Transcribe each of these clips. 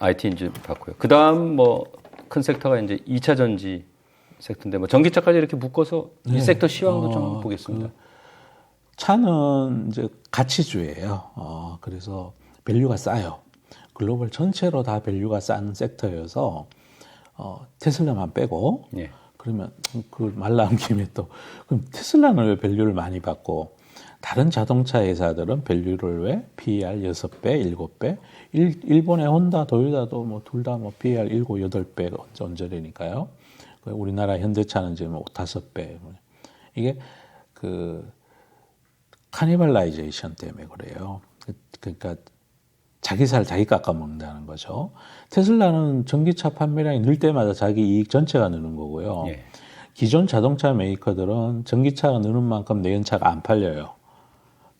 IT 이제 봤고요. 그 다음 뭐 큰 섹터가 이제 2차 전지 섹터인데 뭐 전기차까지 이렇게 묶어서 이 섹터 시황도 좀 보겠습니다. 차는 이제 가치주예요. 그래서 밸류가 싸요. 글로벌 전체로 다 밸류가 싼 섹터여서 테슬라만 빼고 예. 그러면 그 말 나온 김에 또 그럼 테슬라는 왜 밸류를 많이 받고 다른 자동차 회사들은 밸류를 왜 PER 6배, 7배, 일본의 혼다, 도요타도 뭐 둘 다 뭐 PER 7, 8배 언저리니까요. 우리나라 현대차는 지금 5배. 이게 그 카니발라이제이션 때문에 그래요. 그러니까 자기 살 자기 깎아 먹는다는 거죠. 테슬라는 전기차 판매량이 늘 때마다 자기 이익 전체가 느는 거고요. 예. 기존 자동차 메이커들은 전기차가 느는 만큼 내연차가 안 팔려요.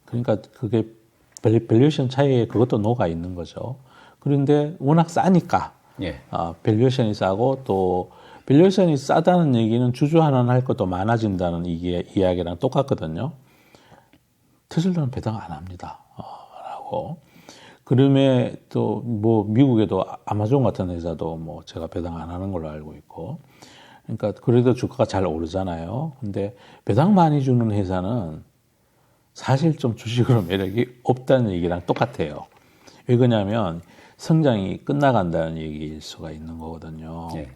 그러니까 그게 밸류에이션 차이에 그것도 녹아 있는 거죠. 그런데 워낙 싸니까 예. 밸류에이션이 싸고 또 밸류에이션이 싸다는 얘기는 주주환원 할 것도 많아진다는 이야기랑 똑같거든요. 테슬라는 배당 안 합니다. 라고. 그럼에 또 뭐 미국에도 아마존 같은 회사도 뭐 제가 배당 안 하는 걸로 알고 있고. 그러니까 그래도 주가가 잘 오르잖아요. 근데 배당 많이 주는 회사는 사실 좀 주식으로 매력이 없다는 얘기랑 똑같아요. 왜 그러냐면 성장이 끝나간다는 얘기일 수가 있는 거거든요. 예.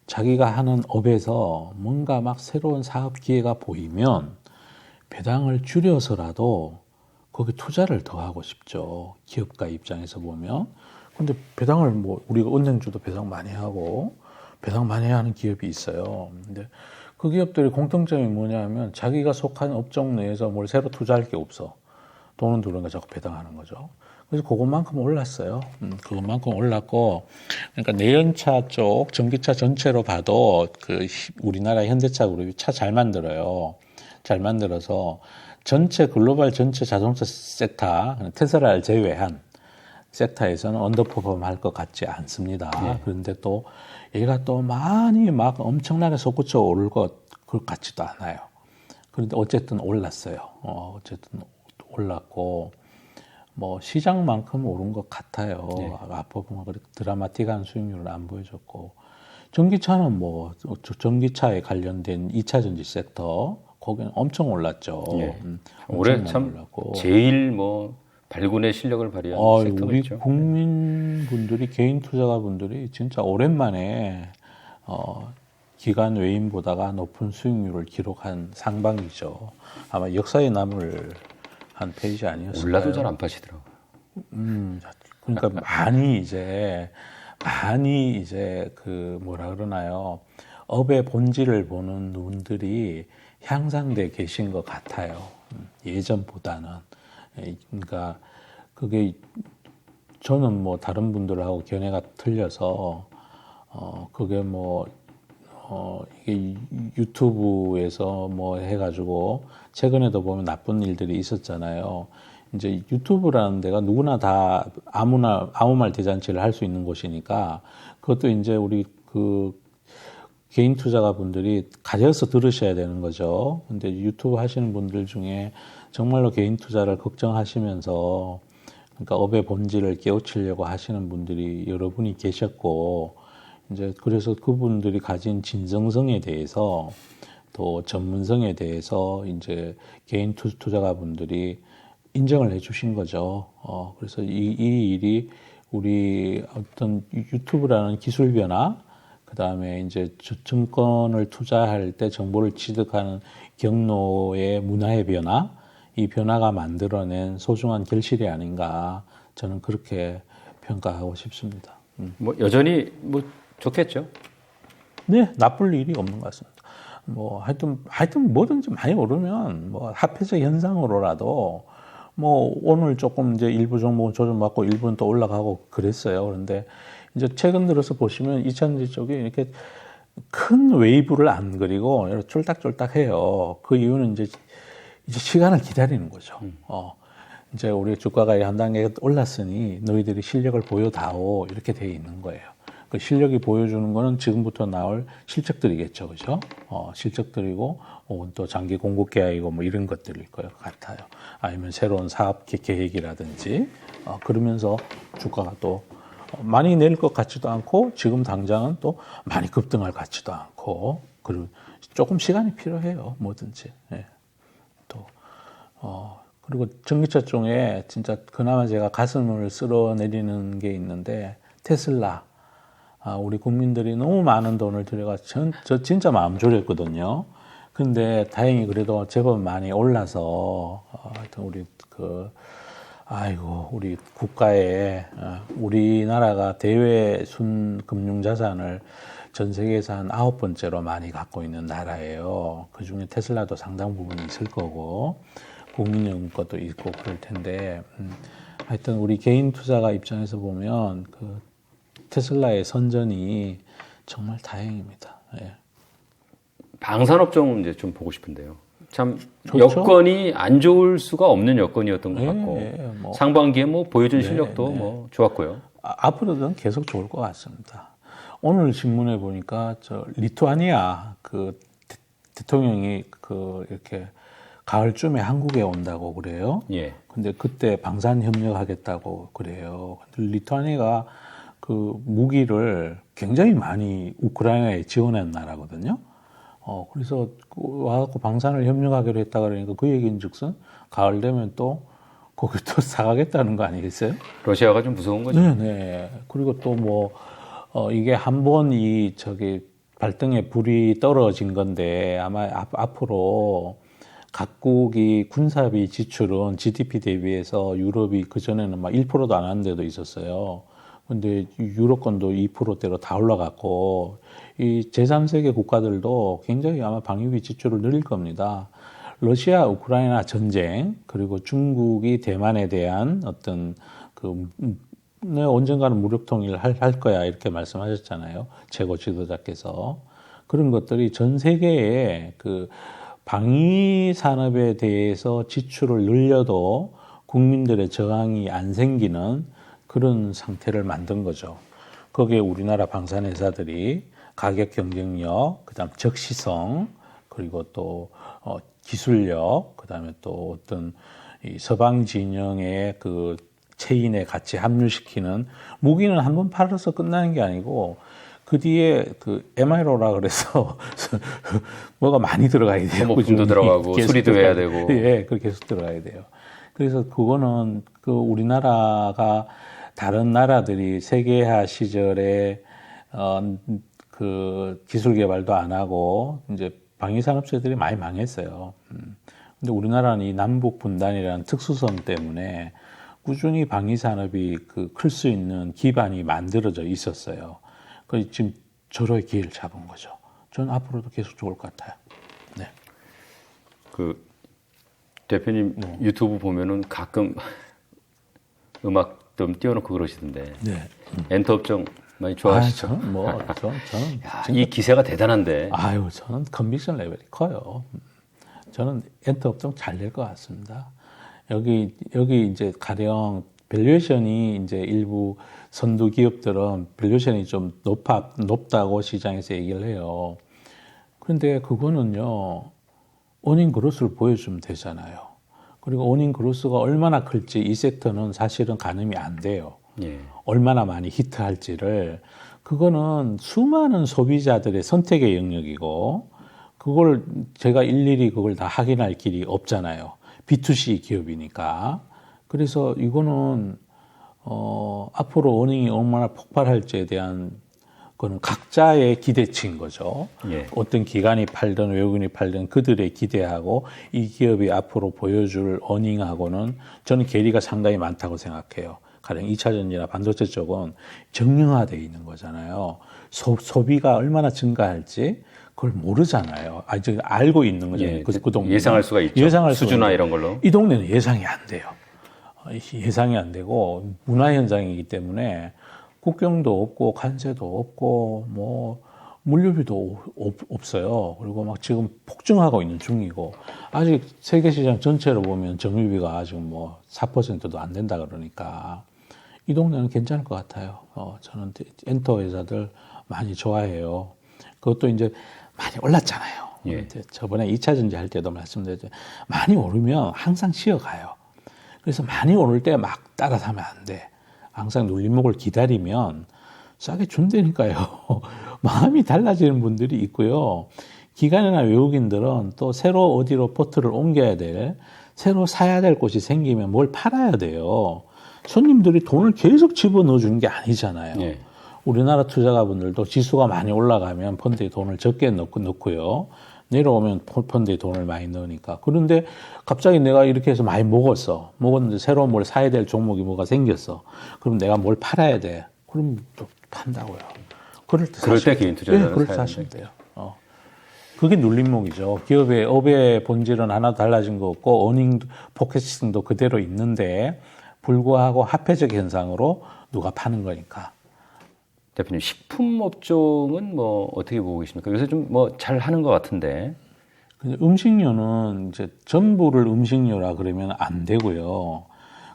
자기가 하는 업에서 뭔가 막 새로운 사업 기회가 보이면 배당을 줄여서라도 거기 투자를 더 하고 싶죠. 기업가 입장에서 보면. 근데 배당을 뭐 우리가 은행주도 배당 많이 하고 배당 많이 하는 기업이 있어요. 근데 그 기업들의 공통점이 뭐냐면 자기가 속한 업종 내에서 뭘 새로 투자할 게 없어. 돈은 들어오니까 자꾸 배당하는 거죠. 그래서 그것만큼 올랐어요. 그것만큼 올랐고, 그러니까 내연차 쪽 전기차 전체로 봐도 그 우리나라 현대차 그룹이 차 잘 만들어요. 잘 만들어서 전체 글로벌 전체 자동차 섹터 테슬라를 제외한 섹터에서는 언더퍼폼 할 것 같지 않습니다. 네. 그런데 또 얘가 또 많이 막 엄청나게 솟구쳐 오를 것 같지도 않아요. 그런데 어쨌든 올랐어요. 어쨌든 올랐고 뭐 시장만큼 오른 것 같아요. 네. 앞으로 보면 그렇게 드라마틱한 수익률을 안 보여줬고 전기차는 뭐 전기차에 관련된 2차 전지 섹터 거기는 엄청 올랐죠. 예. 올해 참 올랐고. 제일 뭐 발군의 실력을 발휘한 섹터가 우리 있죠. 국민분들이 개인 투자가분들이 진짜 오랜만에 기관 외인보다가 높은 수익률을 기록한 상반기죠. 아마 역사에 남을 한 페이지 아니었을까요? 올라도 잘 안 파시더라고요. 그러니까 많이 이제 그 뭐라 그러나요? 업의 본질을 보는 눈들이 향상돼 계신 것 같아요. 예전보다는. 그러니까 그게 저는 뭐 다른 분들하고 견해가 틀려서 그게 뭐 이게 유튜브에서 뭐 해가지고 최근에도 보면 나쁜 일들이 있었잖아요. 이제 유튜브라는 데가 누구나 다 아무 말 대잔치를 할 수 있는 곳이니까 그것도 이제 우리 그 개인 투자가 분들이 가져서 들으셔야 되는 거죠. 근데 유튜브 하시는 분들 중에 정말로 개인 투자를 걱정하시면서 그러니까 업의 본질을 깨우치려고 하시는 분들이 여러분이 계셨고 이제 그래서 그분들이 가진 진정성에 대해서 또 전문성에 대해서 이제 개인 투자가 분들이 인정을 해 주신 거죠. 그래서 이 일이 우리 어떤 유튜브라는 기술 변화, 그 다음에 이제 증권을 투자할 때 정보를 취득하는 경로의 문화의 변화, 이 변화가 만들어낸 소중한 결실이 아닌가 저는 그렇게 평가하고 싶습니다. 뭐 여전히 뭐 좋겠죠. 네, 나쁠 일이 없는 것 같습니다. 뭐 하여튼 뭐든지 많이 오르면 뭐 합해적 현상으로라도 뭐 오늘 조금 이제 일부 종목은 조정받고 일부는 또 올라가고 그랬어요. 그런데 이제 최근 들어서 보시면 2차전지 쪽이 이렇게 큰 웨이브를 안 그리고 쫄딱쫄딱해요. 그 이유는 이제 시간을 기다리는 거죠. 이제 우리 주가가 한 단계 올랐으니 너희들이 실력을 보여다오 이렇게 돼 있는 거예요. 그 실력이 보여주는 거는 지금부터 나올 실적들이겠죠, 그죠? 실적들이고, 또 장기 공급 계약이고 뭐 이런 것들일 것 같아요. 아니면 새로운 사업 계획이라든지, 그러면서 주가가 또 많이 내릴 것 같지도 않고 지금 당장은 또 많이 급등할 것 같지도 않고 그리고 조금 시간이 필요해요. 뭐든지. 예. 또 그리고 전기차 중에 진짜 그나마 제가 가슴을 쓸어내리는 게 있는데 테슬라. 우리 국민들이 너무 많은 돈을 들여가지고 저 진짜 마음 졸였거든요. 근데 다행히 그래도 제법 많이 올라서 하여튼 우리 국가에 우리나라가 대외 순 금융 자산을 전 세계에서 한 9번째로 많이 갖고 있는 나라예요. 그 중에 테슬라도 상당 부분 있을 거고 국민연금 것도 있고 그럴 텐데 하여튼 우리 개인 투자가 입장에서 보면 그 테슬라의 선전이 정말 다행입니다. 예. 방산업종은 이제 좀 보고 싶은데요. 참 좋죠? 여건이 안 좋을 수가 없는 여건이었던 것 같고 뭐. 상반기에 뭐 보여준 실력도 뭐 좋았고요. 앞으로는 계속 좋을 것 같습니다. 오늘 신문에 보니까 저 리투아니아 그 대통령이 그 이렇게 가을쯤에 한국에 온다고 그래요. 예. 근데 그때 방산 협력하겠다고 그래요. 근데 리투아니아가 그 무기를 굉장히 많이 우크라이나에 지원한 나라거든요. 그래서 와갖고 방산을 협력하기로 했다 그러니까 그 얘기인즉슨 가을 되면 또 거기 또 사가겠다는 거 아니겠어요? 러시아가 좀 무서운 거죠. 네네. 그리고 또 뭐 이게 한 번 발등에 불이 떨어진 건데 아마 앞으로 각국이 군사비 지출은 GDP 대비해서 유럽이 그전에는 막 1%도 안 하는 데도 있었어요. 근데 유럽권도 2%대로 다 올라갔고 이 제3세계 국가들도 굉장히 아마 방위비 지출을 늘릴 겁니다. 러시아 우크라이나 전쟁 그리고 중국이 대만에 대한 어떤 언젠가는 무력 통일을 할 거야 이렇게 말씀하셨잖아요. 최고 지도자께서. 그런 것들이 전 세계에 그 방위 산업에 대해서 지출을 늘려도 국민들의 저항이 안 생기는 그런 상태를 만든 거죠. 거기에 우리나라 방산회사들이 가격 경쟁력, 그다음 적시성, 그리고 또 기술력, 그다음에 또 어떤 이 서방 진영의 그 체인에 같이 합류시키는 무기는 한 번 팔아서 끝나는 게 아니고 그 뒤에 그 MRO라 그래서 뭐가 많이 들어가야 돼요. 소모품도 들어가고 수리도 해야 되고. 예, 그렇게 계속 들어가야 돼요. 그래서 그거는 그 우리나라가 다른 나라들이 세계화 시절에 그 기술 개발도 안 하고 이제 방위산업체들이 많이 망했어요. 근데 우리나라는 이 남북 분단이라는 특수성 때문에 꾸준히 방위산업이 클 수 있는 기반이 만들어져 있었어요. 그 지금 저로의 기회를 잡은 거죠. 저는 앞으로도 계속 좋을 것 같아요. 네. 그 대표님 유튜브 보면은 가끔 음악 좀 띄워놓고 그러시던데. 네. 엔터 업종 많이 좋아하시죠? 저는 이 기세가 대단한데. 저는 컨빅션 레벨이 커요. 저는 엔터 업종 잘 될 것 같습니다. 여기 이제 가령 밸류에이션이 이제 일부 선두 기업들은 밸류에이션이 좀 높다고 시장에서 얘기를 해요. 그런데 그거는요, 어닝 그로스를 보여주면 되잖아요. 그리고 어닝 그로스가 얼마나 클지 이 섹터는 사실은 가늠이 안 돼요. 예. 얼마나 많이 히트할지를. 그거는 수많은 소비자들의 선택의 영역이고, 그걸 제가 일일이 그걸 다 확인할 길이 없잖아요. B2C 기업이니까. 그래서 이거는 앞으로 어닝이 얼마나 폭발할지에 대한 그거는 각자의 기대치인 거죠. 예. 어떤 기관이 팔든 외국인이 팔든 그들의 기대하고 이 기업이 앞으로 보여줄 어닝하고는 저는 괴리가 상당히 많다고 생각해요. 가령 2차 전지나 반도체 쪽은 정형화되어 있는 거잖아요. 소비가 얼마나 증가할지 그걸 모르잖아요. 아직 알고 있는 거죠. 예. 그 동네 예상할 수가 있죠. 수주나 이런 걸로. 이 동네는 예상이 안 돼요. 예상이 안 되고 문화 현장이기 때문에 국경도 없고 관세도 없고 뭐 물류비도 없어요. 그리고 막 지금 폭증하고 있는 중이고 아직 세계 시장 전체로 보면 정유비가 아직 뭐 4%도 안 된다 그러니까 이 동네는 괜찮을 것 같아요. 저는 엔터 회사들 많이 좋아해요. 그것도 이제 많이 올랐잖아요. 예. 저번에 2차 전지 할 때도 말씀드렸죠. 많이 오르면 항상 쉬어가요. 그래서 많이 오를 때 막 따라 사면 안 돼. 항상 눌림목을 기다리면 싸게 준다니까요. 마음이 달라지는 분들이 있고요. 기관이나 외국인들은 또 새로 어디로 포트를 옮겨야 될, 새로 사야 될 곳이 생기면 뭘 팔아야 돼요. 손님들이 돈을 계속 집어넣어 주는 게 아니잖아요. 예. 우리나라 투자가분들도 지수가 많이 올라가면 펀드에 돈을 적게 넣고요. 내려오면 펀드에 돈을 많이 넣으니까. 그런데 갑자기 내가 이렇게 해서 많이 먹었는데 새로운 뭘 사야 될 종목이 뭐가 생겼어. 그럼 내가 뭘 팔아야 돼. 그럼 또 판다고요. 그럴 때 개인 투자자는 그럴 때 사시면 돼요. 그게 눌림목이죠. 업의 본질은 하나도 달라진 거 없고 어닝 포켓싱도 그대로 있는데 불구하고 화폐적 현상으로 누가 파는 거니까. 대표님, 식품 업종은 뭐 어떻게 보고 계십니까? 요새 좀 뭐 잘 하는 것 같은데. 음식료는 이제 전부를 음식료라 그러면 안 되고요.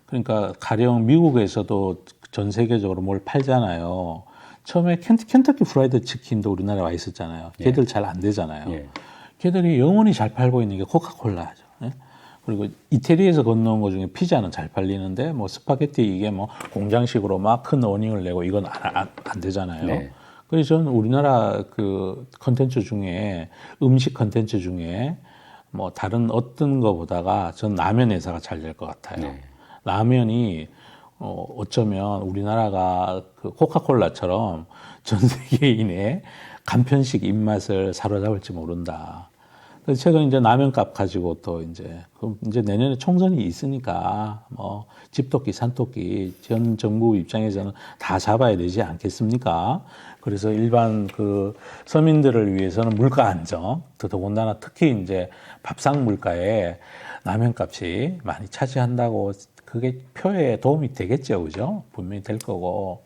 그러니까 가령 미국에서도 전 세계적으로 뭘 팔잖아요. 처음에 켄터키 프라이드 치킨도 우리나라에 와 있었잖아요. 걔들 잘 안 되잖아요. 예. 걔들이 영원히 잘 팔고 있는 게 코카콜라죠. 예? 그리고 이태리에서 건너온 것 중에 피자는 잘 팔리는데 뭐 스파게티 이게 뭐 공장식으로 막 큰 어닝을 내고 이건 안 되잖아요. 네. 그래서 저는 우리나라 그 컨텐츠 중에 음식 컨텐츠 중에 뭐 다른 어떤 거보다가 전 라면 회사가 잘 될 것 같아요. 네. 라면이 어쩌면 우리나라가 그 코카콜라처럼 전 세계인의 간편식 입맛을 사로잡을지 모른다. 그래서 최근 이제 라면값 가지고 또 이제 내년에 총선이 있으니까 뭐 집토끼 산토끼 전 정부 입장에서는 다 잡아야 되지 않겠습니까? 그래서 일반 그 서민들을 위해서는 물가 안정, 더군다나 특히 이제 밥상 물가에 라면값이 많이 차지한다고 그게 표에 도움이 되겠죠, 그죠? 분명히 될 거고,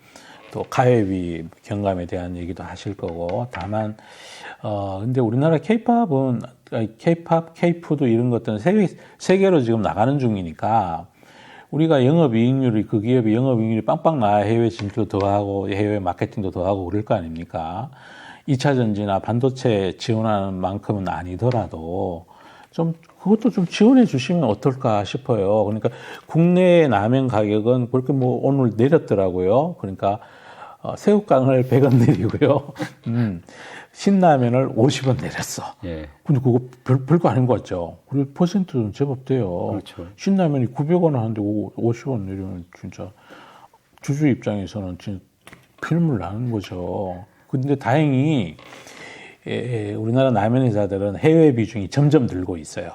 또 가회비 경감에 대한 얘기도 하실 거고, 다만, 근데 우리나라 케이팝은, 케이팝, 케이푸드 이런 것들은 세계로 지금 나가는 중이니까, 우리가 영업이익률이, 그 기업이 영업이익률이 빵빵 나야 해외 진출도 더 하고, 해외 마케팅도 더 하고 그럴 거 아닙니까? 2차 전지나 반도체 지원하는 만큼은 아니더라도, 그것도 좀 지원해 주시면 어떨까 싶어요. 그러니까 국내 라면 가격은 그렇게 뭐 오늘 내렸더라고요. 그러니까 새우깡을 100원 내리고요. 신라면을 50원 내렸어. 예. 근데 그거 별거 아닌 것 같죠? 그리고 퍼센트는 제법 돼요. 그렇죠. 신라면이 900원 하는데 50원 내리면 진짜 주주 입장에서는 진짜 피눈물 나는 거죠. 근데 다행히 우리나라 라면 회사들은 해외 비중이 점점 늘고 있어요.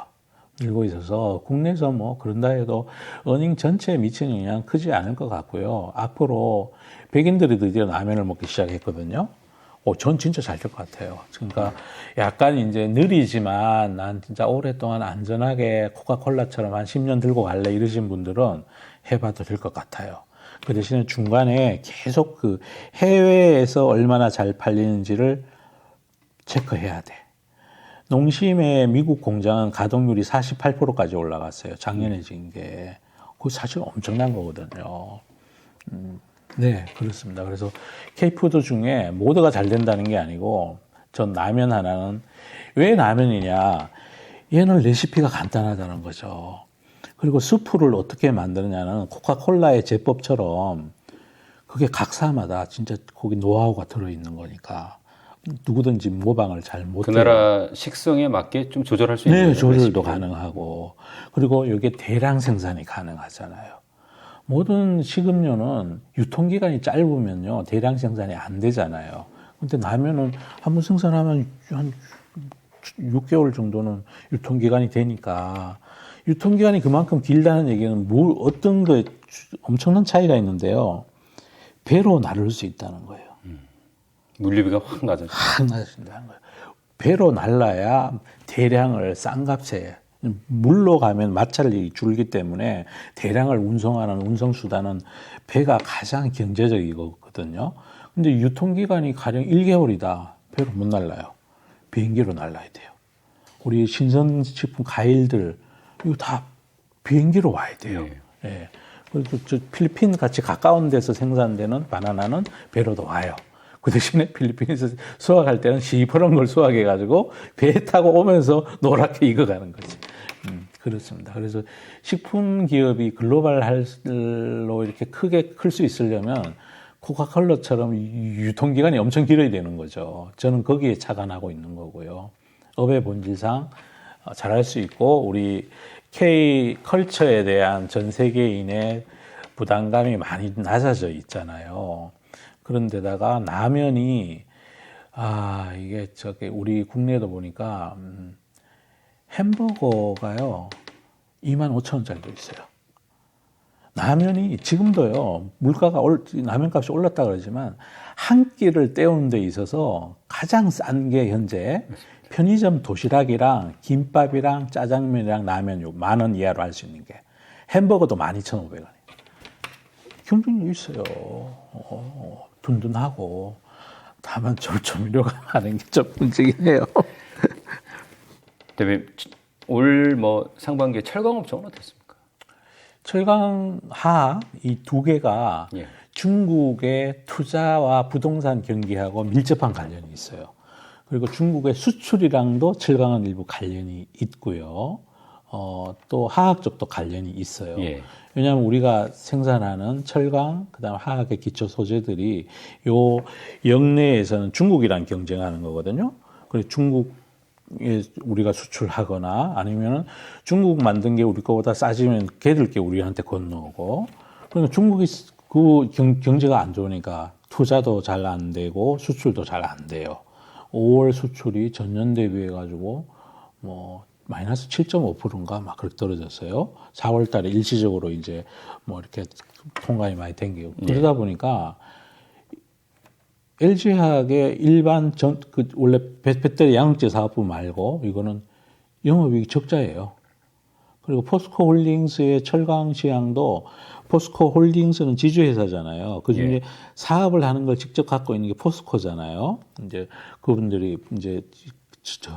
늘고 있어서 국내에서 뭐 그런다 해도 어닝 전체에 미치는 영향은 크지 않을 것 같고요. 앞으로 백인들이 드디어 라면을 먹기 시작했거든요. 전 진짜 잘 될 것 같아요. 그러니까 약간 이제 느리지만 난 진짜 오랫동안 안전하게 코카콜라처럼 한 10년 들고 갈래 이러신 분들은 해봐도 될 것 같아요. 그 대신에 중간에 계속 그 해외에서 얼마나 잘 팔리는지를 체크해야 돼. 농심의 미국 공장은 가동률이 48%까지 올라갔어요. 작년에 지은 게. 그거 사실 엄청난 거거든요. 네, 그렇습니다. 그래서 K푸드 중에 모두가 잘 된다는 게 아니고 전 라면 하나는 왜 라면이냐. 얘는 레시피가 간단하다는 거죠. 그리고 스프를 어떻게 만드느냐는 코카콜라의 제법처럼 그게 각사마다 진짜 거기 노하우가 들어있는 거니까. 누구든지 모방을 잘 못해요. 그 나라 식성에 맞게 좀 조절할 수 있는 네, 거죠, 조절도 레시피를. 가능하고 그리고 이게 대량 생산이 가능하잖아요. 모든 식음료는 유통기간이 짧으면요 대량 생산이 안 되잖아요. 근데 라면은 한번 생산하면 한 6개월 정도는 유통기간이 되니까 유통기간이 그만큼 길다는 얘기는 어떤 거에 엄청난 차이가 있는데요. 배로 나눌 수 있다는 거예요. 물류비가 확 낮아져. 확 낮아진다는 거예요. 배로 날라야 대량을 싼 값에 물로 가면 마찰이 줄기 때문에 대량을 운송하는 운송수단은 배가 가장 경제적이거든요. 근데 유통기간이 가령 1개월이다. 배로 못 날라요. 비행기로 날라야 돼요. 우리 신선식품 과일들 이거 다 비행기로 와야 돼요. 네. 예. 그리고 저 필리핀 같이 가까운 데서 생산되는 바나나는 배로도 와요. 그 대신에 필리핀에서 수확할 때는 시퍼런 걸 수확해가지고 배에 타고 오면서 노랗게 익어가는 거지. 그렇습니다. 그래서 식품 기업이 글로벌로 이렇게 크게 클 수 있으려면 코카콜라처럼 유통기간이 엄청 길어야 되는 거죠. 저는 거기에 착안하고 있는 거고요. 업의 본질상 잘할 수 있고 우리 K 컬처에 대한 전 세계인의 부담감이 많이 낮아져 있잖아요. 그런데다가 라면이 이게 우리 국내에도 보니까 햄버거가요 25,000원짜리도 있어요. 라면이 지금도요 물가가 라면값이 올랐다 그러지만 한 끼를 때우는 데 있어서 가장 싼 게 현재 편의점 도시락이랑 김밥이랑 짜장면이랑 라면 10,000원 이하로 할 수 있는 게 햄버거도 12,500원이에요. 경쟁력이 있어요. 든든하고 다만 조미료가 많은 게 좀 문제긴 해요. 그다음에 올 뭐 상반기에 철강 업종은 어떻습니까? 철강, 화학 이 두 개가 예. 중국의 투자와 부동산 경기하고 밀접한 관련이 있어요. 그리고 중국의 수출이랑도 철강은 일부 관련이 있고요. 또 화학 쪽도 관련이 있어요. 예. 왜냐하면 우리가 생산하는 철강, 그다음 화학의 기초 소재들이 요 영내에서는 중국이랑 경쟁하는 거거든요. 그래서 중국에 우리가 수출하거나 아니면 중국 만든 게 우리 거보다 싸지면 걔들 게 우리한테 건너오고, 그러니까 중국이 그 경제가 안 좋으니까 투자도 잘 안 되고 수출도 잘 안 돼요. 5월 수출이 전년 대비해 가지고 뭐 마이너스 7.5%인가 막 그렇게 떨어졌어요. 4월 달에 일시적으로 이제 뭐 이렇게 통관이 많이 땡기고 그러다 보니까 LG화학의 일반 원래 배터리 양극재 사업부 말고 이거는 영업이익 적자예요. 그리고 포스코 홀딩스의 철강 시향도 포스코 홀딩스는 지주회사잖아요. 그 중에 사업을 하는 걸 직접 갖고 있는 게 포스코잖아요. 이제 그분들이 이제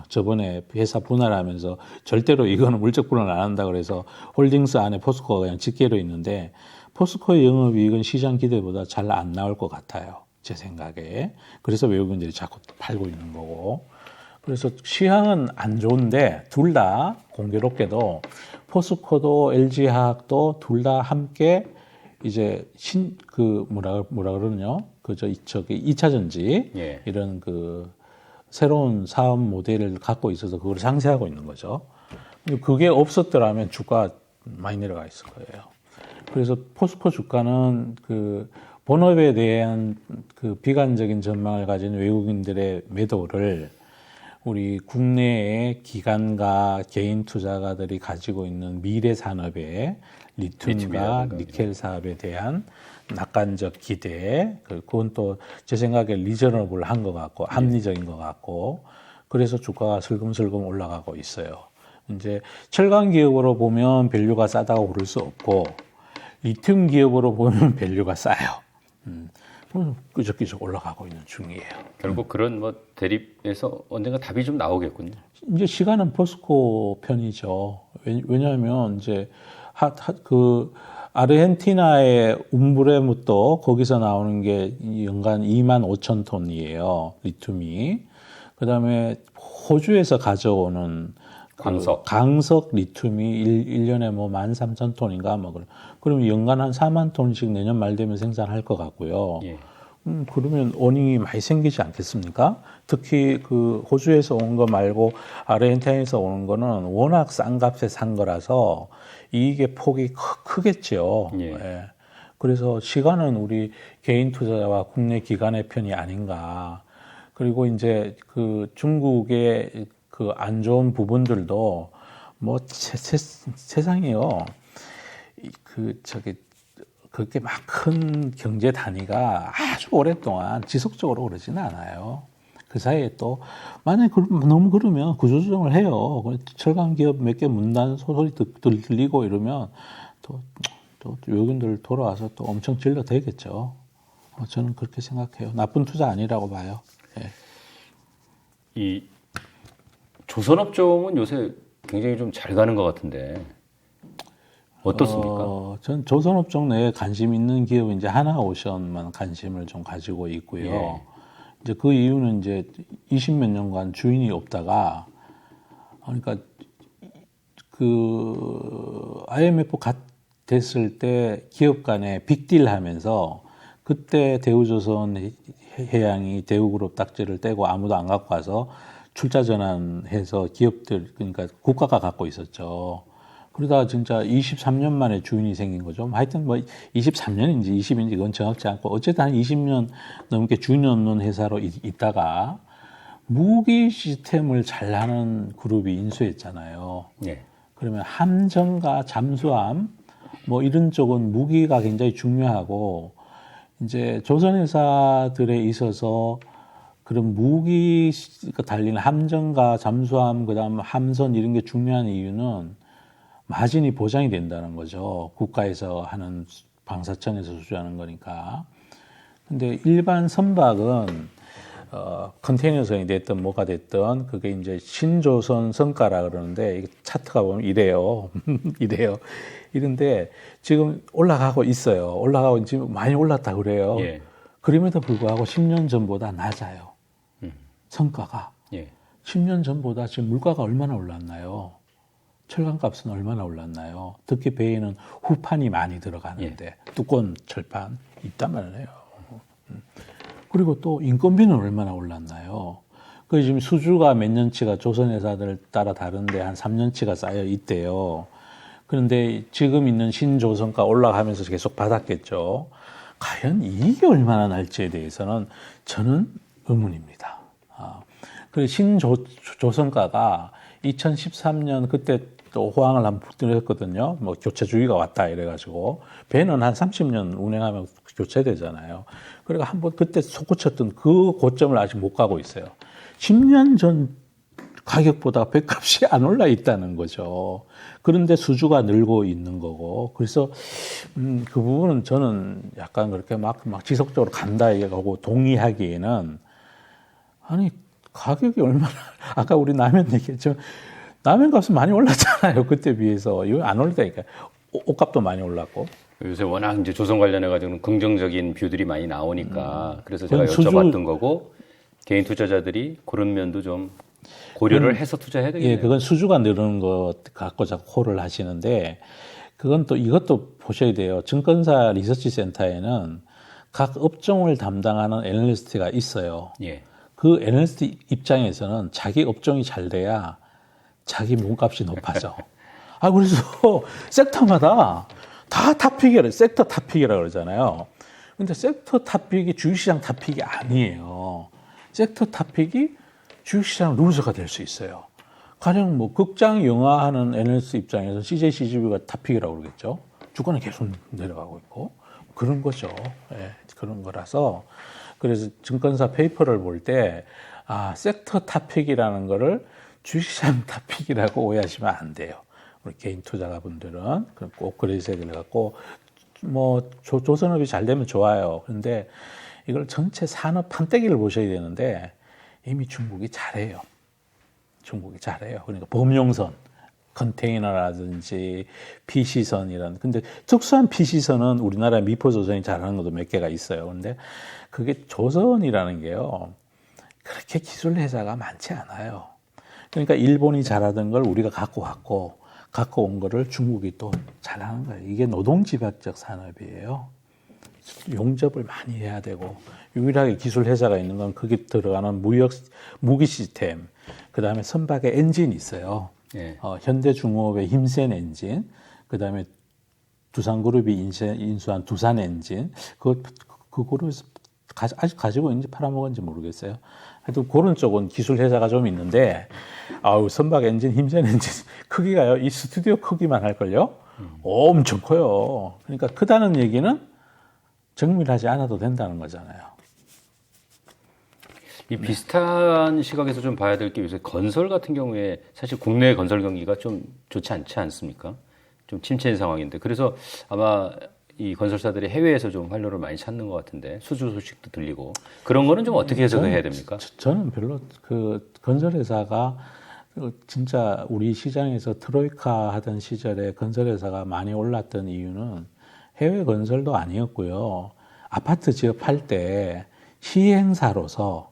저번에 회사 분할하면서 절대로 이거는 물적 분할 안 한다 그래서 홀딩스 안에 포스코가 그냥 직계로 있는데 포스코의 영업이익은 시장 기대보다 잘 안 나올 것 같아요. 제 생각에. 그래서 외국인들이 자꾸 팔고 있는 거고. 그래서 시향은 안 좋은데 둘 다 공교롭게도 포스코도 LG화학도 둘 다 함께 이제 뭐라 그러냐? 저기 2차 전지 이런 새로운 사업 모델을 갖고 있어서 그걸 상쇄하고 있는 거죠. 그게 없었더라면 주가 많이 내려가 있을 거예요. 그래서 포스코 주가는 본업에 대한 비관적인 전망을 가진 외국인들의 매도를 우리 국내의 기관과 개인 투자가들이 가지고 있는 미래 산업의 리튬과 니켈 사업에 대한 낙관적 기대, 그건 또 제 생각에 리저너블한 것 같고 합리적인 것 같고 그래서 주가가 슬금슬금 올라가고 있어요. 이제 철강 기업으로 보면 밸류가 싸다고 그럴 수 없고 리튬 기업으로 보면 밸류가 싸요. 끄적끄적 올라가고 있는 중이에요. 결국 그런 뭐 대립에서 언젠가 답이 좀 나오겠군요. 이제 시간은 포스코 편이죠. 왜냐하면 이제 아르헨티나의 움브레무또 거기서 나오는 게 연간 25,000톤이에요. 리튬이. 그다음에 호주에서 가져오는 강석 리튬이 1년에 뭐 13,000톤인가 뭐 그러면 연간 한 4만 톤씩 내년 말 되면 생산할 것 같고요. 그러면 어닝이 많이 생기지 않겠습니까? 특히 호주에서 온 거 말고 아르헨티나에서 오는 거는 워낙 싼 값에 산 거라서 이익의 폭이 크겠죠. 예. 그래서 시간은 우리 개인 투자자와 국내 기관의 편이 아닌가. 그리고 이제 중국의 안 좋은 부분들도 뭐 세상이요. 그렇게 막 큰 경제 단위가 아주 오랫동안 지속적으로 그러지는 않아요. 그 사이에 또 만약에 너무 그러면 구조조정을 해요. 철강 기업 몇 개 문단 소설이 들리고 이러면 또 외국인들 돌아와서 또 엄청 질러 대겠죠. 저는 그렇게 생각해요. 나쁜 투자 아니라고 봐요. 예. 이 조선업종은 요새 굉장히 좀 잘 가는 것 같은데 어떻습니까? 전 조선업종 내에 관심 있는 기업은 이제 하나오션만 관심을 좀 가지고 있고요. 이제 그 이유는 이제 20몇 년간 주인이 없다가 그러니까 그 IMF 됐을 때 기업 간에 빅딜 하면서 그때 대우조선 해양이 대우그룹 딱지를 떼고 아무도 안 갖고 와서 출자 전환해서 기업들, 그러니까 국가가 갖고 있었죠. 그러다가 진짜 23년 만에 주인이 생긴 거죠. 하여튼 뭐 23년인지 20인지 그건 정확치 않고 어쨌든 한 20년 넘게 주인 없는 회사로 있다가 무기 시스템을 잘하는 그룹이 인수했잖아요. 네. 그러면 함정과 잠수함 뭐 이런 쪽은 무기가 굉장히 중요하고 이제 조선 회사들에 있어서 그런 무기가 달리는 함정과 잠수함 그다음 함선 이런 게 중요한 이유는 마진이 보장이 된다는 거죠. 국가에서 하는 방사청에서 수주하는 거니까. 근데 일반 선박은 컨테이너선이 됐든 뭐가 됐든 그게 이제 신조선 성과라 그러는데 이게 차트가 보면 이래요. 이래요. 이런데 지금 올라가고 있어요. 올라가고 지금 많이 올랐다 그래요. 예. 그럼에도 불구하고 10년 전보다 낮아요. 성과가. 예. 10년 전보다 지금 물가가 얼마나 올랐나요? 철강값은 얼마나 올랐나요? 특히 배에는 후판이 많이 들어가는데 두꺼운 철판 있단 말이에요. 그리고 또 인건비는 얼마나 올랐나요? 그 지금 수주가 몇 년치가 조선회사들 따라 다른데 한 3년치가 쌓여 있대요. 그런데 지금 있는 신조선가 올라가면서 계속 받았겠죠. 과연 이익이 얼마나 날지에 대해서는 저는 의문입니다. 그리고 신조선가가 2013년 그때 또 호황을 한번 불뜨렸거든요. 뭐 교체 주기가 왔다 이래가지고 배는 한 30년 운행하면 교체되잖아요. 그러니까 한번 그때 솟구쳤던 그 고점을 아직 못 가고 있어요. 10년 전 가격보다 배값이 안 올라 있다는 거죠. 그런데 수주가 늘고 있는 거고 그래서 그 부분은 저는 약간 그렇게 막 지속적으로 간다 얘기하고 동의하기에는 아니 가격이 얼마나 아까 우리 라면 얘기했죠. 라면 값은 많이 올랐잖아요. 그때 비해서. 이거 안 올랐다니까. 옷값도 많이 올랐고. 요새 워낙 이제 조선 관련해가지고는 긍정적인 뷰들이 많이 나오니까 그래서 제가 여쭤봤던 거고 개인 투자자들이 그런 면도 좀 고려를 해서 투자해야 되겠네요. 예, 그건 수주가 늘는 것 갖고 자꾸 콜을 하시는데 그건 또 이것도 보셔야 돼요. 증권사 리서치 센터에는 각 업종을 담당하는 애널리스트가 있어요. 예. 그 애널리스트 입장에서는 자기 업종이 잘 돼야 자기 몸값이 높아져. 그래서 섹터마다 다 탑픽이라, 섹터 탑픽이라 그러잖아요. 근데 섹터 탑픽이 주식시장 탑픽이 아니에요. 섹터 탑픽이 주식시장 루저가 될 수 있어요. 가령 뭐 극장 영화 하는 애널리스트 입장에서 CJ CGV가 탑픽이라고 그러겠죠. 주가는 계속 내려가고 있고 그런 거죠. 예, 그런 거라서 그래서 증권사 페이퍼를 볼 때 섹터 탑픽이라는 거를 주식시장 탑픽이라고 오해하시면 안 돼요. 우리 개인 투자가분들은 꼭 그러셔야 될 것 같고 뭐 조선업이 잘 되면 좋아요. 그런데 이걸 전체 산업 판때기를 보셔야 되는데 이미 중국이 잘해요. 중국이 잘해요. 그러니까 범용선, 컨테이너라든지 PC선 이런. 근데 특수한 PC선은 우리나라 미포조선이 잘하는 것도 몇 개가 있어요. 근데 그게 조선이라는 게요. 그렇게 기술 회사가 많지 않아요. 그러니까 일본이 잘하던 걸 우리가 갖고 온 거를 중국이 또 잘하는 거예요. 이게 노동집약적 산업이에요. 용접을 많이 해야 되고 유일하게 기술 회사가 있는 건 거기 들어가는 무기 시스템, 그 다음에 선박의 엔진이 있어요. 예. 현대중공업의 힘센 엔진, 그 다음에 두산그룹이 인수한 두산 엔진, 그거를 아직 가지고 있는지 팔아먹은지 모르겠어요. 하여튼 그런 쪽은 기술 회사가 좀 있는데, 선박 엔진, 힘센 엔진 크기가요, 이 스튜디오 크기만 할걸요? 엄청 커요. 그러니까 크다는 얘기는 정밀하지 않아도 된다는 거잖아요. 이 비슷한 시각에서 좀 봐야 될 게 요새 건설 같은 경우에 사실 국내 건설 경기가 좀 좋지 않지 않습니까? 좀 침체인 상황인데 그래서 아마 이 건설사들이 해외에서 좀 활로를 많이 찾는 것 같은데 수주 소식도 들리고 그런 거는 좀 어떻게 해석해야 됩니까? 저는 별로 그 건설회사가 진짜 우리 시장에서 트로이카 하던 시절에 건설회사가 많이 올랐던 이유는 해외 건설도 아니었고요. 아파트 지역할 때 시행사로서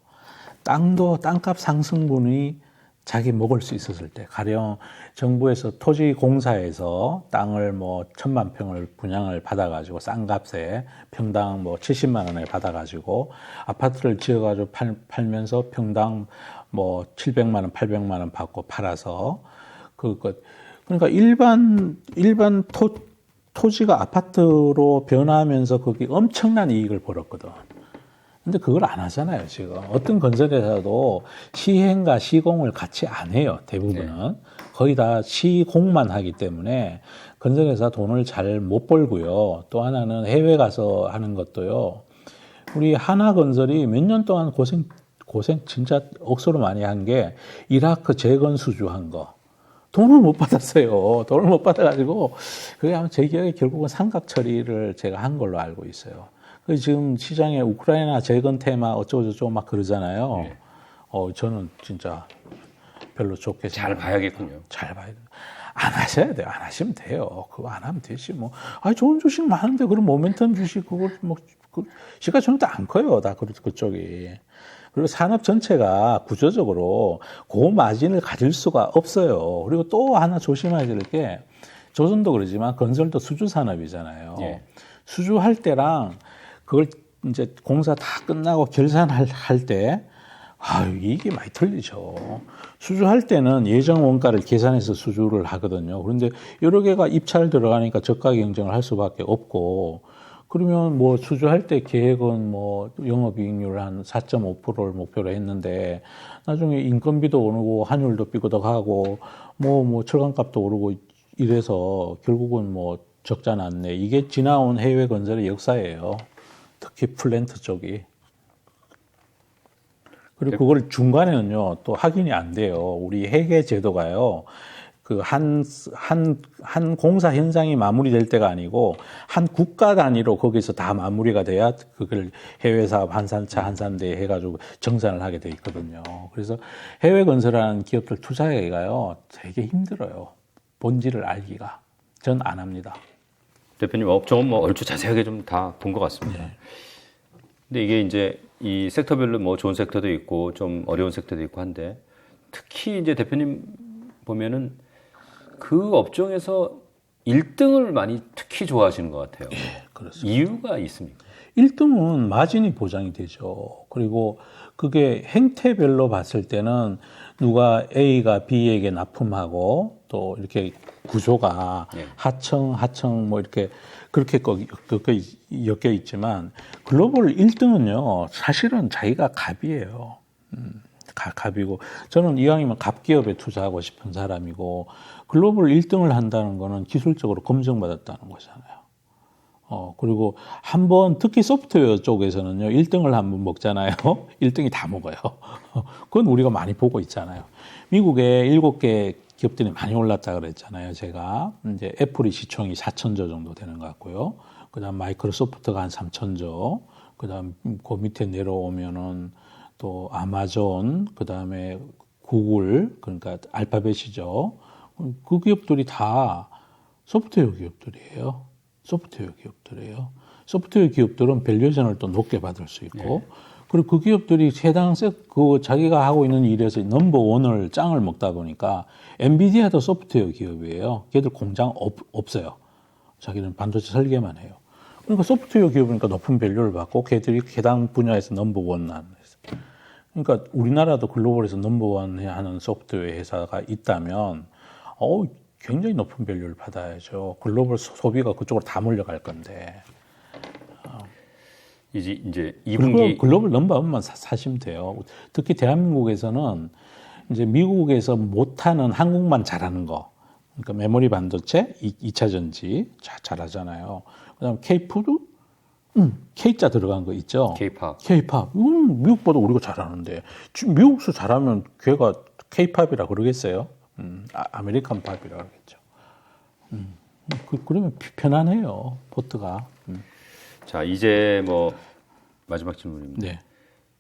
땅값 상승분이 자기 먹을 수 있었을 때, 가령 정부에서 토지공사에서 땅을 뭐 1,000만 평을 분양을 받아가지고 싼 값에 평당 뭐 70만 원에 받아가지고 아파트를 지어가지고 팔면서 평당 뭐 700만 원, 800만 원 받고 팔아서 그러니까 일반 토지가 아파트로 변화하면서 거기 엄청난 이익을 벌었거든. 근데 그걸 안 하잖아요, 지금. 어떤 건설회사도 시행과 시공을 같이 안 해요, 대부분은. 거의 다 시공만 하기 때문에 건설회사 돈을 잘 못 벌고요. 또 하나는 해외 가서 하는 것도요. 우리 하나건설이 몇 년 동안 고생 진짜 억수로 많이 한 게 이라크 재건 수주한 거. 돈을 못 받았어요. 돈을 못 받아가지고 그게 아마 제 기억에 결국은 삼각 처리를 제가 한 걸로 알고 있어요. 지금 시장에 우크라이나 재건 테마 어쩌고저쩌고 막 그러잖아요. 네. 저는 진짜 별로 좋게 잘 봐야겠군요. 잘 봐야 돼요. 안 하셔야 돼요. 안 하시면 돼요. 그거 안 하면 되지 뭐. 좋은 주식 많은데 그런 모멘텀 주식 그걸 뭐 시가총액도 안 커요. 다 그쪽이. 그리고 산업 전체가 구조적으로 고마진을 가질 수가 없어요. 그리고 또 하나 조심해야 될 게 조선도 그러지만 건설도 수주 산업이잖아요. 예. 수주할 때랑 그걸 이제 공사 다 끝나고 결산할 때 이게 많이 틀리죠. 수주할 때는 예정 원가를 계산해서 수주를 하거든요. 그런데 여러 개가 입찰 들어가니까 저가 경쟁을 할 수밖에 없고, 그러면 뭐 수주할 때 계획은 뭐 영업이익률 한 4.5%를 목표로 했는데 나중에 인건비도 오르고 환율도 삐그덕하고 뭐 철강값도 오르고 이래서 결국은 뭐 적자 났네. 이게 지나온 해외 건설의 역사예요. 특히 플랜트 쪽이. 그리고 그걸 중간에는요, 또 확인이 안 돼요. 우리 회계 제도가요, 한 공사 현장이 마무리될 때가 아니고, 한 국가 단위로 거기서 다 마무리가 돼야 그걸 해외 사업 한산차, 한산대 해가지고 정산을 하게 돼 있거든요. 그래서 해외 건설하는 기업들 투자하기가요, 되게 힘들어요. 본질을 알기가. 전 안 합니다. 대표님 업종은 뭐 얼추 자세하게 좀 다 본 것 같습니다. 네. 근데 이게 이제 이 섹터별로 뭐 좋은 섹터도 있고 좀 어려운 섹터도 있고 한데 특히 이제 대표님 보면은 그 업종에서 1등을 많이 특히 좋아하시는 것 같아요. 예, 그렇습니다. 이유가 있습니까? 1등은 마진이 보장이 되죠. 그리고 그게 행태별로 봤을 때는 누가 A가 B에게 납품하고 또 이렇게 구조가 네. 하청 뭐 이렇게 그렇게 엮여 있지만 글로벌 1등은요 사실은 자기가 갑이에요. 갑이고 저는 이왕이면 갑기업에 투자하고 싶은 사람이고 글로벌 1등을 한다는 거는 기술적으로 검증받았다는 거잖아요. 그리고 한번 특히 소프트웨어 쪽에서는요, 1등을 한번 먹잖아요. 1등이 다 먹어요. 그건 우리가 많이 보고 있잖아요. 미국에 7개 기업들이 많이 올랐다 그랬잖아요. 제가 이제 애플이 시총이 4천조 정도 되는 것 같고요. 그다음 마이크로소프트가 한 3천조. 그다음 그 밑에 내려오면은 또 아마존, 그다음에 구글, 그러니까 알파벳이죠. 그 기업들이 다 소프트웨어 기업들이에요. 소프트웨어 기업들은 밸류에이션을 또 높게 받을 수 있고, 그리고 그 기업들이 해당 자기가 하고 있는 일에서 넘버 원을 짱을 먹다 보니까 엔비디아도 소프트웨어 기업이에요. 걔들 공장 없어요. 자기는 반도체 설계만 해요. 그러니까 소프트웨어 기업이니까 높은 밸류를 받고 걔들이 해당 분야에서 넘버 원 하는. 그러니까 우리나라도 글로벌에서 넘버 원 하는 소프트웨어 회사가 있다면 굉장히 높은 밸류를 받아야죠. 글로벌 소비가 그쪽으로 다 몰려갈 건데. 이제 2분기 글로벌 넘버원만 사시면 돼요. 특히 대한민국에서는 이제 미국에서 못하는 한국만 잘하는 거. 그러니까 메모리 반도체, 2차 전지 잘하잖아요. 그다음 K푸드, K자 들어간 거 있죠. K-팝. 미국보다 우리가 잘하는데 미국에서 잘하면 걔가 K-팝이라 그러겠어요? 아메리칸 팝이라 그러겠죠. 그러면 편안해요, 포트가. 자, 이제 뭐 마지막 질문입니다. 네.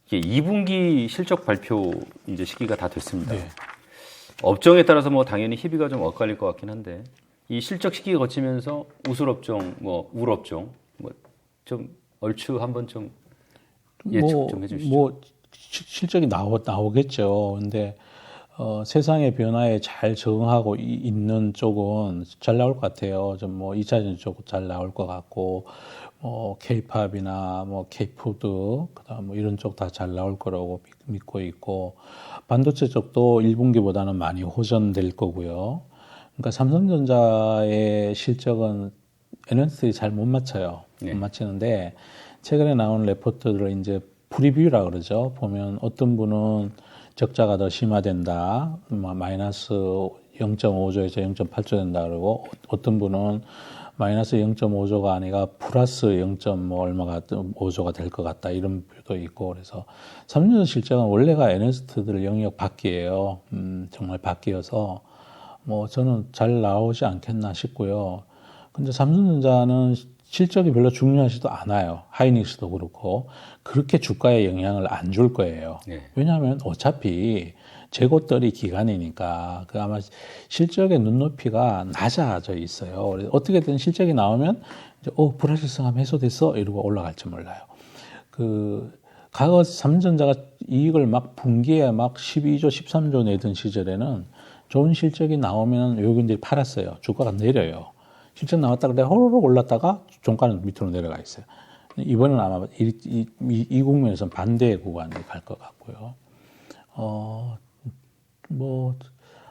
이게 2분기 실적 발표 이제 시기가 다 됐습니다. 네. 업종에 따라서 뭐 당연히 희비가 좀 엇갈릴 것 같긴 한데 이 실적 시기 거치면서 우슬업종, 뭐 우업종, 뭐 좀 얼추 한번 좀 예측 좀 해주시죠. 실적이 나오겠죠. 근데 세상의 변화에 잘 적응하고 있는 쪽은 잘 나올 것 같아요. 좀 뭐 2차 전지 쪽 잘 나올 것 같고, K-팝이나 K-푸드, 그다음 이런 쪽 다 잘 나올 거라고 믿고 있고, 반도체 쪽도 1분기보다는 많이 호전될 거고요. 그러니까 삼성전자의 실적은 애널리스트들이 잘 못 맞춰요. 못 맞히는데, 최근에 나온 레포트들을 이제 프리뷰라 그러죠. 보면 어떤 분은 적자가 더 심화된다. 마이너스 0.5조에서 0.8조 된다 그러고, 어떤 분은 마이너스 0.5조가 아니라 플러스 0. 얼마가 5조가 될 것 같다. 이런 뷰도 있고, 그래서 삼성전자 실적은 원래가 애널리스트들 영역 밖이에요. 정말 밖이어서 저는 잘 나오지 않겠나 싶고요. 근데 삼성전자는 실적이 별로 중요하지도 않아요. 하이닉스도 그렇고 그렇게 주가에 영향을 안 줄 거예요. 네. 왜냐하면 어차피 재고떨이 기간이니까 그 아마 실적의 눈높이가 낮아져 있어요. 그래서 어떻게든 실적이 나오면 이제 불확실성 해소됐어 이러고 올라갈지 몰라요. 과거 삼성전자가 이익을 막 분기에 막 12조, 13조 내던 시절에는 좋은 실적이 나오면 외국인들이 팔았어요. 주가가 내려요. 실적 나왔다 그래 호로록 올랐다가 종가는 밑으로 내려가 있어요. 이번에는 아마 이 국면에서는 반대의 구간이 갈 것 같고요.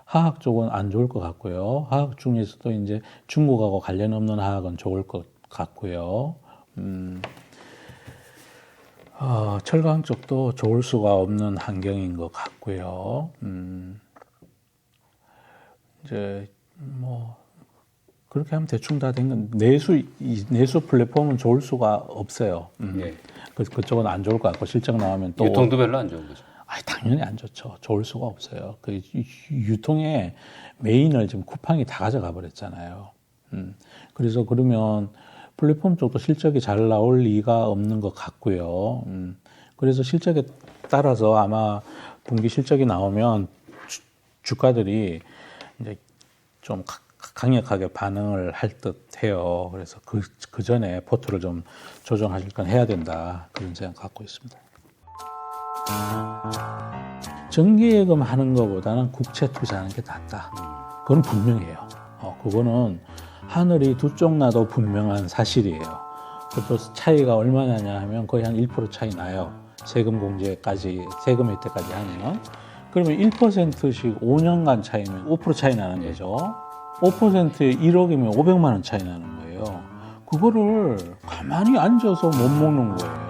화학 쪽은 안 좋을 것 같고요. 화학 중에서도 이제 중국하고 관련 없는 화학은 좋을 것 같고요. 철강 쪽도 좋을 수가 없는 환경인 것 같고요. 이제 그렇게 하면 대충 다 된 건 내수 플랫폼은 좋을 수가 없어요. 네. 그쪽은 안 좋을 것 같고 실적 나오면 또 유통도 별로 안 좋은 거죠. 당연히 안 좋죠. 좋을 수가 없어요. 그 유통의 메인을 지금 쿠팡이 다 가져가 버렸잖아요. 그래서 그러면 플랫폼 쪽도 실적이 잘 나올 리가 없는 것 같고요. 그래서 실적에 따라서 아마 분기 실적이 나오면 주가들이 이제 좀 강력하게 반응을 할 듯 해요. 그래서 그 전에 포트를 좀 조정하실 건 해야 된다. 그런 생각 갖고 있습니다. 정기예금 하는 것보다는 국채 투자하는 게 낫다. 그건 분명해요. 그거는 하늘이 두 쪽 나도 분명한 사실이에요. 그것도 차이가 얼마나냐 하면 거의 한 1% 차이 나요. 세금 공제까지, 세금 혜택까지 하면. 그러면 1%씩 5년간 차이면 5% 차이 나는 거죠. 5%에 1억이면 500만 원 차이 나는 거예요. 그거를 가만히 앉아서 못 먹는 거예요.